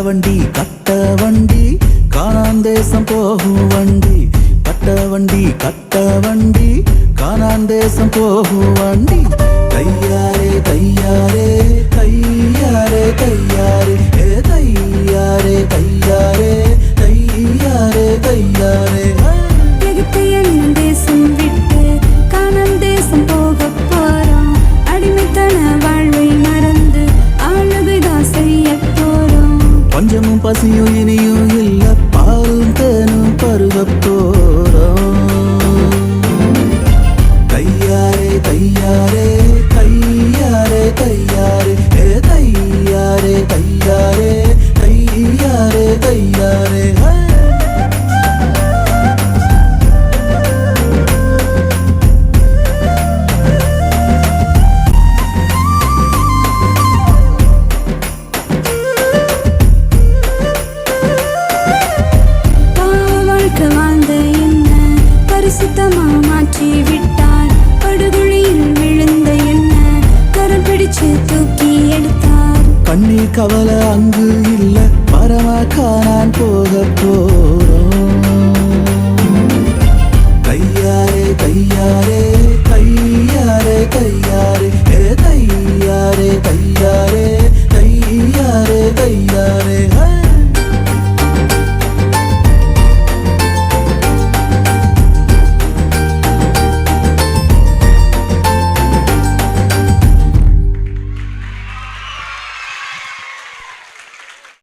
வண்டி கட்ட வண்டி காணாந்தேசம் போகும் வண்டி கட்ட வண்டி கட்ட வண்டி காணாந்தேசம் போகும் வண்டி தையாரே தையாரே தையாரே தையாரே ஏ தையாரே தையாரே தையாரே தையாரே தேசம் விட்டு காணாந்தேசம் போக போறோம் அடிமைத்தன வாழ்வை மறந்து ஆளுகைதான் செய்ய போறோம் பஞ்சமும் பசியும் இனியும் இல்ல பாலும் தேனும் பருகப் போறோம் தையாரே தையாரே தையாரே தையாரே ஏ தையாரே தையாரே தையாரே தையாரே சுத்தமா மாற்றி விட்டார் படுகொழியில் விழுந்த என்ன கரம் பிடிச்சு தூக்கி எடுத்தார் கண்ணீர் கவலை அங்கு இல்ல பரமா காணான் போக போ